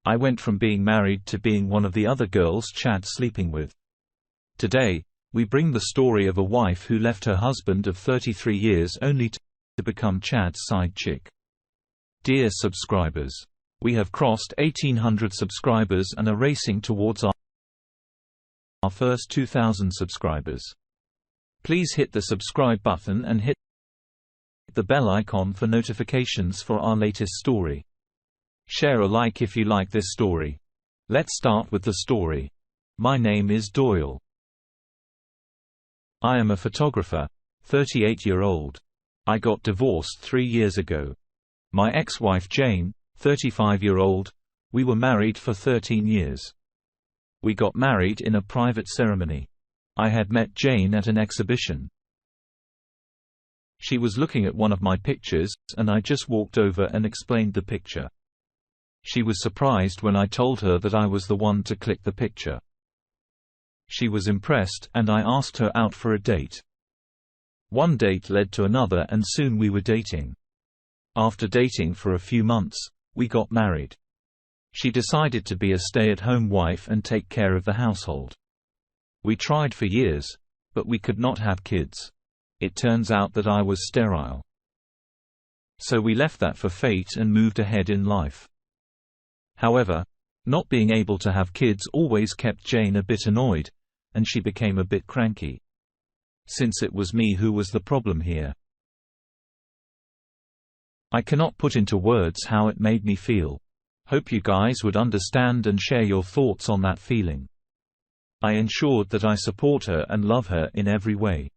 I went from being married to being one of the other girls Chad's sleeping with. Today, we bring the story of a wife who left her husband of 33 years only to become Chad's side chick. Dear subscribers, we have crossed 1,800 subscribers and are racing towards our first 2,000 subscribers. Please hit the subscribe button and hit the bell icon for notifications for our latest story. Share a like if you like this story. Let's start with the story. My name is Doyle. I am a photographer, 38-year-old. I got divorced 3 years ago. My ex-wife Jane, 35-year-old, we were married for 13 years. We got married in a private ceremony. I had met Jane at an exhibition. She was looking at one of my pictures, and I just walked over and explained the picture. She was surprised when I told her that I was the one to click the picture. She was impressed, and I asked her out for a date. One date led to another, and soon we were dating. After dating for a few months, we got married. She decided to be a stay-at-home wife and take care of the household. We tried for years, but we could not have kids. It turns out that I was sterile. So we left that for fate and moved ahead in life. However, not being able to have kids always kept Jane a bit annoyed, and she became a bit cranky. Since it was me who was the problem here. I cannot put into words how it made me feel. Hope you guys would understand and share your thoughts on that feeling. I ensured that I support her and love her in every way.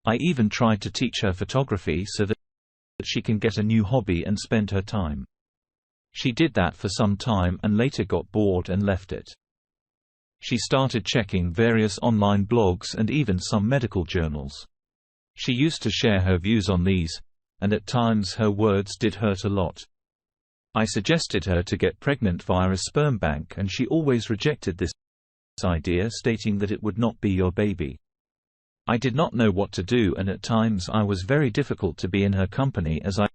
I even tried to teach her photography so that she can get a new hobby and spend her time. She did that for some time and later got bored and left it. She started checking various online blogs and even some medical journals. She used to share her views on these, and at times her words did hurt a lot. I suggested her to get pregnant via a sperm bank, and she always rejected this idea, stating that it would not be your baby. I did not know what to do, and at times I was very difficult to be in her company, as I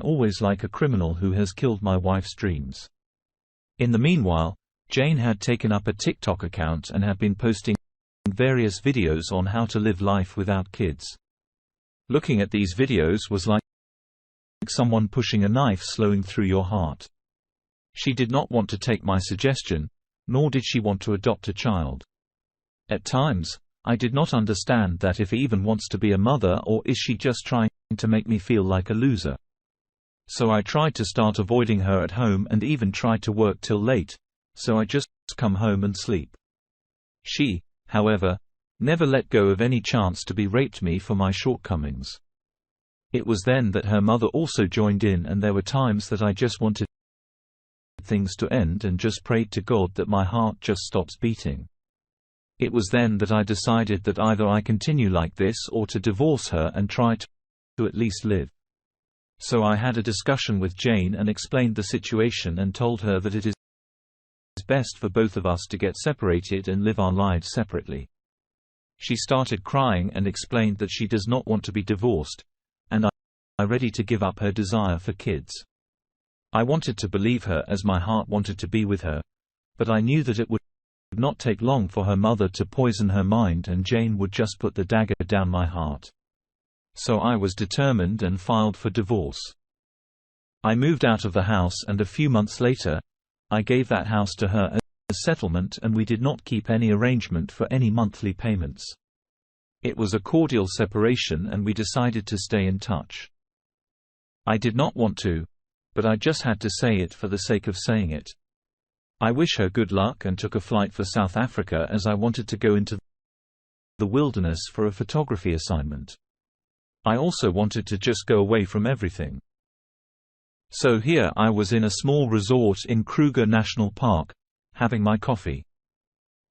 always like a criminal who has killed my wife's dreams. In the meanwhile, Jane had taken up a TikTok account and had been posting various videos on how to live life without kids. Looking at these videos was like someone pushing a knife slowing through your heart. She did not want to take my suggestion, nor did she want to adopt a child. At times, I did not understand that if he even wants to be a mother, or is she just trying to make me feel like a loser. So I tried to start avoiding her at home and even tried to work till late, so I just come home and sleep. She, however, never let go of any chance to berate me for my shortcomings. It was then that her mother also joined in, and there were times that I just wanted things to end and just prayed to God that my heart just stops beating. It was then that I decided that either I continue like this or to divorce her and try to at least live. So I had a discussion with Jane and explained the situation and told her that it is best for both of us to get separated and live our lives separately. She started crying and explained that she does not want to be divorced, and I ready to give up her desire for kids. I wanted to believe her, as my heart wanted to be with her, but I knew that it would not take long for her mother to poison her mind and Jane would just put the dagger down my heart. So I was determined and filed for divorce. I moved out of the house, and a few months later, I gave that house to her as settlement, and we did not keep any arrangement for any monthly payments. It was a cordial separation, and we decided to stay in touch. I did not want to, but I just had to say it for the sake of saying it. I wish her good luck and took a flight for South Africa, as I wanted to go into the wilderness for a photography assignment. I also wanted to just go away from everything. So here I was in a small resort in Kruger National Park, having my coffee.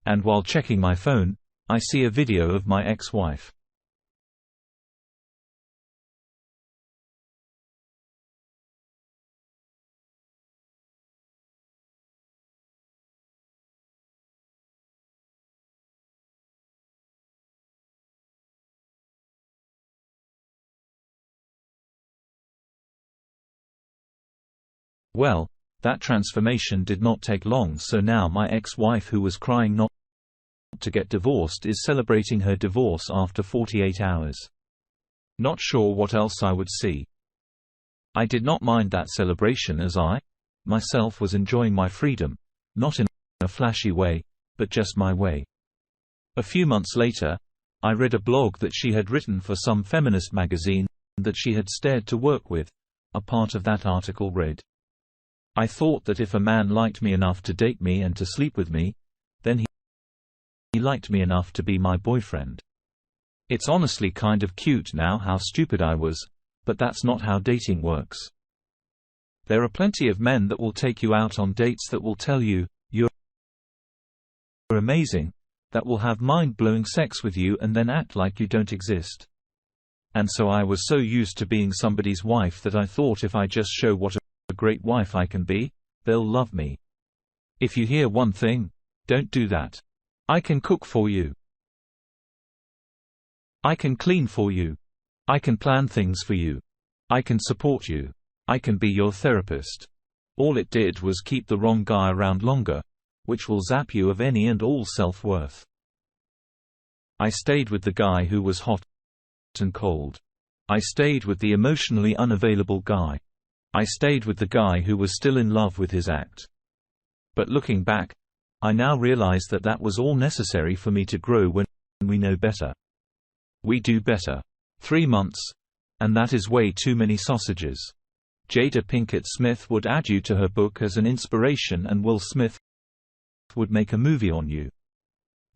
And while checking my phone, I see a video of my ex-wife. Well, That transformation did not take long, so now my ex-wife, who was crying not to get divorced, is celebrating her divorce after 48 hours. Not sure what else I would see. I did not mind that celebration, as I, myself, was enjoying my freedom, not in a flashy way, but just my way. A few months later, I read a blog that she had written for some feminist magazine that she had started to work with. A part of that article read, "I thought that if a man liked me enough to date me and to sleep with me, then he liked me enough to be my boyfriend. It's honestly kind of cute now how stupid I was, but that's not how dating works. There are plenty of men that will take you out on dates, that will tell you, you're amazing, that will have mind-blowing sex with you and then act like you don't exist. And so I was so used to being somebody's wife that I thought if I just show what a great wife I can be, they'll love me. If you hear one thing, don't do that. I can cook for you. I can clean for you. I can plan things for you. I can support you. I can be your therapist." All it did was keep the wrong guy around longer, which will zap you of any and all self-worth. I stayed with the guy who was hot and cold. I stayed with the emotionally unavailable guy. I stayed with the guy who was still in love with his act. But looking back, I now realize that that was all necessary for me to grow when we know better. We do better. 3 months. And that is way too many sausages. Jada Pinkett Smith would add you to her book as an inspiration, and Will Smith would make a movie on you.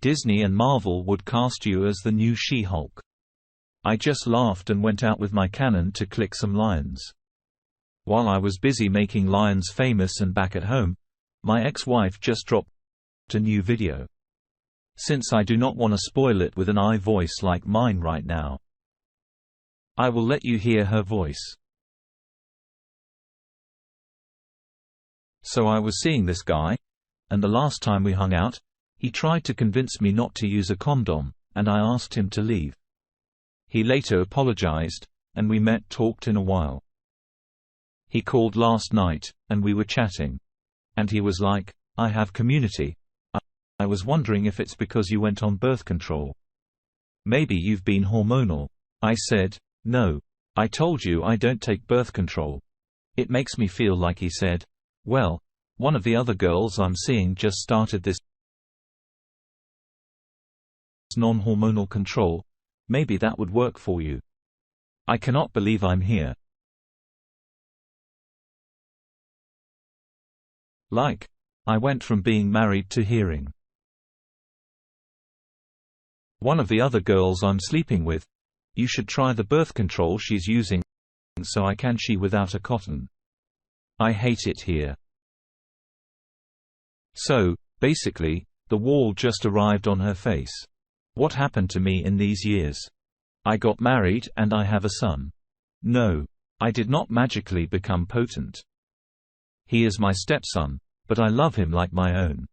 Disney and Marvel would cast you as the new She-Hulk. I just laughed and went out with my Canon to click some lions. While I was busy making lions famous and back at home, my ex-wife just dropped a new video. Since I do not want to spoil it with an I voice like mine right now, I will let you hear her voice. "So I was seeing this guy, and the last time we hung out, he tried to convince me not to use a condom, and I asked him to leave. He later apologized, and we talked in a while. He called last night, and we were chatting. And he was like, 'I have community. I was wondering if it's because you went on birth control. Maybe you've been hormonal.' I said, 'No. I told you I don't take birth control.' It makes me feel like he said, 'Well, one of the other girls I'm seeing just started this non-hormonal control. Maybe that would work for you.' I cannot believe I'm here. Like, I went from being married to hearing, 'One of the other girls I'm sleeping with, you should try the birth control she's using so I can she without a cotton. I hate it here.' So, basically, the wall just arrived on her face. What happened to me in these years? I got married and I have a son. No. I did not magically become potent. He is my stepson, but I love him like my own.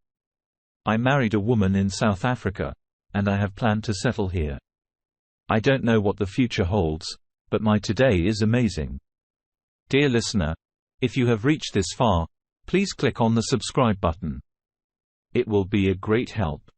I married a woman in South Africa, and I have planned to settle here. I don't know what the future holds, but my today is amazing." Dear listener, if you have reached this far, please click on the subscribe button. It will be a great help.